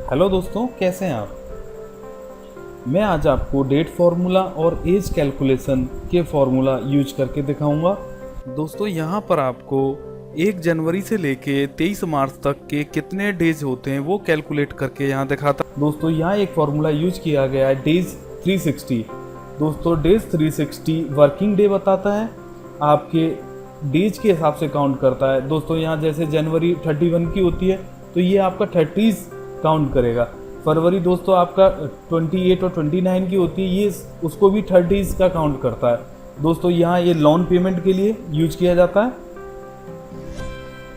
Hello दोस्तों, कैसे हैं आप। मैं आज आपको डेट फार्मूला और एज कैलकुलेशन के फार्मूला यूज करके दिखाऊंगा। दोस्तों यहाँ पर आपको 1 जनवरी से लेके 23 मार्च तक के कितने डेज होते हैं वो कैलकुलेट करके यहाँ दिखाता। दोस्तों यहाँ एक फार्मूला यूज किया गया है डेज 360। दोस्तों डेज 360 वर्किंग डे बताता है, आपके डेज के हिसाब से काउंट करता है। दोस्तों यहाँ जैसे जनवरी 31 की होती है तो ये आपका 30 काउंट करेगा। फरवरी दोस्तों आपका 28 और 29 की होती है, ये उसको भी 30 का काउंट करता है। दोस्तों यहाँ ये लोन पेमेंट के लिए यूज किया जाता है।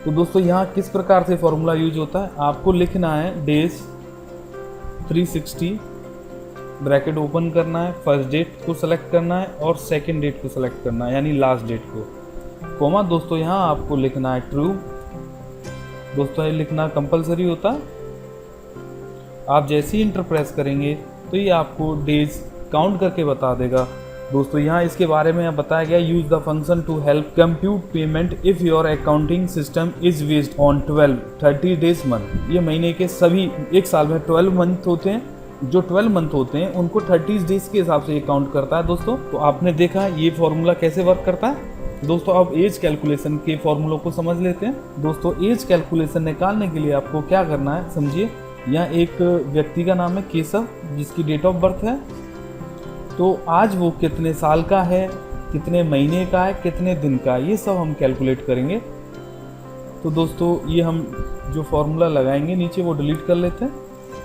तो दोस्तों यहाँ किस प्रकार से फॉर्मूला यूज होता है, आपको लिखना है डेज 360, ब्रैकेट ओपन करना है, फर्स्ट डेट को सेलेक्ट करना है और सेकंड डेट को सेलेक्ट करना है यानी लास्ट डेट को, कोमा। दोस्तों यहाँ आपको लिखना है ट्रू। दोस्तों ये लिखना कंपलसरी होता है। आप जैसे ही इंटर प्रेस करेंगे तो ये आपको डेज काउंट करके बता देगा। दोस्तों यहाँ इसके बारे में बताया गया, use the function to help compute payment if your accounting system is based on 30 days month. ये महीने के सभी एक साल में 12 मंथ होते हैं, जो 12 मंथ होते हैं उनको 30 डेज के हिसाब से ये काउंट करता है। दोस्तों तो आपने देखा ये फॉर्मूला कैसे वर्क करता है। दोस्तों अब एज कैलकुलेशन के फॉर्मूलों को समझ लेते हैं। दोस्तों एज कैलकुलेशन निकालने के लिए आपको क्या करना है समझिए। यहाँ एक व्यक्ति का नाम है केशव, जिसकी डेट ऑफ बर्थ है। तो आज वो कितने साल का है, कितने महीने का है, कितने दिन का है, ये सब हम कैलकुलेट करेंगे। तो दोस्तों ये हम जो फॉर्मूला लगाएंगे नीचे वो डिलीट कर लेते हैं।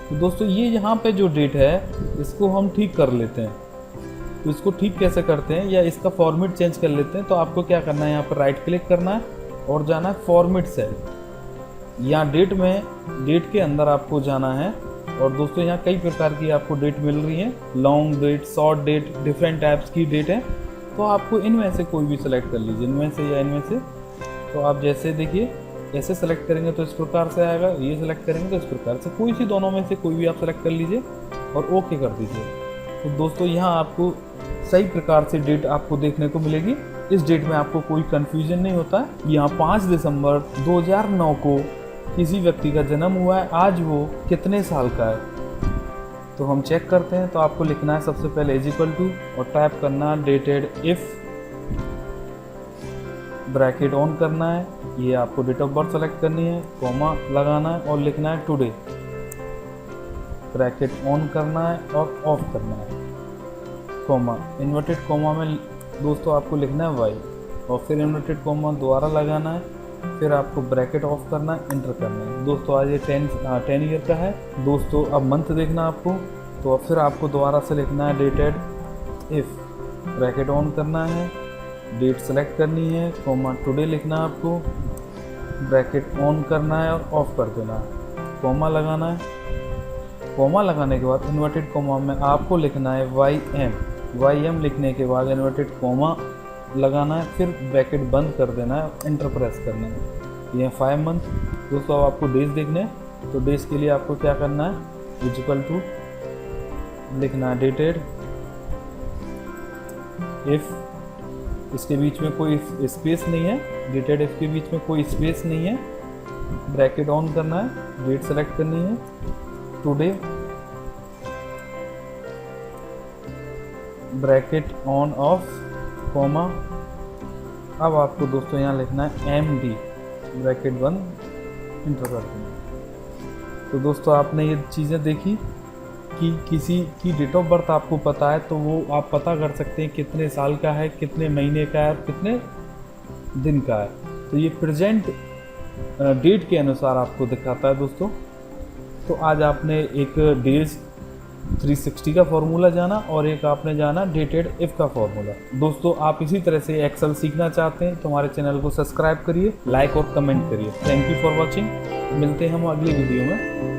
तो दोस्तों ये यहाँ पे जो डेट है इसको हम ठीक कर लेते हैं। तो इसको ठीक कैसे करते हैं या इसका फॉर्मेट चेंज कर लेते हैं। तो आपको क्या करना है, यहाँ पर राइट क्लिक करना है और जाना है फॉर्मेट सेल। यहाँ डेट में डेट के अंदर आपको जाना है और दोस्तों यहाँ कई प्रकार की आपको डेट मिल रही है, long date, short date, different types की डेट है। तो आपको इनमें से कोई भी सिलेक्ट कर लीजिए, इनमें से या इनमें से। तो आप जैसे देखिए ऐसे सेलेक्ट करेंगे तो इस प्रकार से आएगा, ये सिलेक्ट करेंगे तो इस प्रकार से, कोई सी दोनों में से कोई भी आप सेलेक्ट कर लीजिए और ओके कर दीजिए। तो दोस्तों यहाँ आपको सही प्रकार से डेट आपको देखने को मिलेगी। इस डेट में आपको कोई कन्फ्यूजन नहीं होता है। यहाँ 5 दिसंबर 2009 को किसी व्यक्ति का जन्म हुआ है, आज वो कितने साल का है। तो हम चेक करते हैं। तो आपको लिखना है सबसे पहले इज इक्वल टू और टाइप करना डेटेड इफ, ब्रैकेट ऑन करना है, ये आपको डेट ऑफ बर्थ सेलेक्ट करनी है, कॉमा लगाना है और लिखना है टुडे, ब्रैकेट ऑन करना है और ऑफ करना है, कॉमा इन्वर्टेड कॉमा में दोस्तों आपको लिखना है वाई और फिर इन्वर्टेड कॉमा दोबारा लगाना है, फिर आपको ब्रैकेट ऑफ करना है, इंटर करना है। दोस्तों आज ये 10 ईयर का है। दोस्तों अब मंथ देखना आपको, तो अब फिर आपको दोबारा से लिखना है डेटेड इफ, ब्रैकेट ऑन करना है, डेट सेलेक्ट करनी है, कॉमा टुडे लिखना है आपको, ब्रैकेट ऑन करना है और ऑफ कर देना है, कॉमा लगाना है। कॉमा लगाने के बाद इन्वर्टेड कॉमा में आपको लिखना है वाई एम लिखने के बाद इन्वर्टेड कॉमा लगाना है, फिर ब्रैकेट बंद कर देना है, एंटर प्रेस करना है। ये 5 मंथ। दोस्तों अब आपको डेज देखने हैं, तो डेज के लिए आपको क्या करना है, इक्वल टू लिखना है डेटेड इफ, इसके बीच में कोई स्पेस नहीं है, डेटेड इफ के बीच में कोई स्पेस नहीं है, ब्रैकेट ऑन करना है, डेट सेलेक्ट करनी है, today, bracket on off, comma. अब आपको दोस्तों यहाँ लिखना है MD, ब्रैकेट बंद, इंटर कर देना। तो दोस्तों आपने ये चीज़ें देखी कि किसी की डेट ऑफ बर्थ आपको पता है तो वो आप पता कर सकते हैं कितने साल का है, कितने महीने का है और कितने दिन का है। तो ये प्रेजेंट डेट के अनुसार आपको दिखाता है दोस्तों। तो आज आपने एक डेज 360 का फॉर्मूला जाना और एक आपने जाना डेटेड इफ का फॉर्मूला। दोस्तों आप इसी तरह से एक्सेल सीखना चाहते हैं तो हमारे चैनल को सब्सक्राइब करिए, लाइक और कमेंट करिए। Thank you for watching. मिलते हैं हम अगली वीडियो में।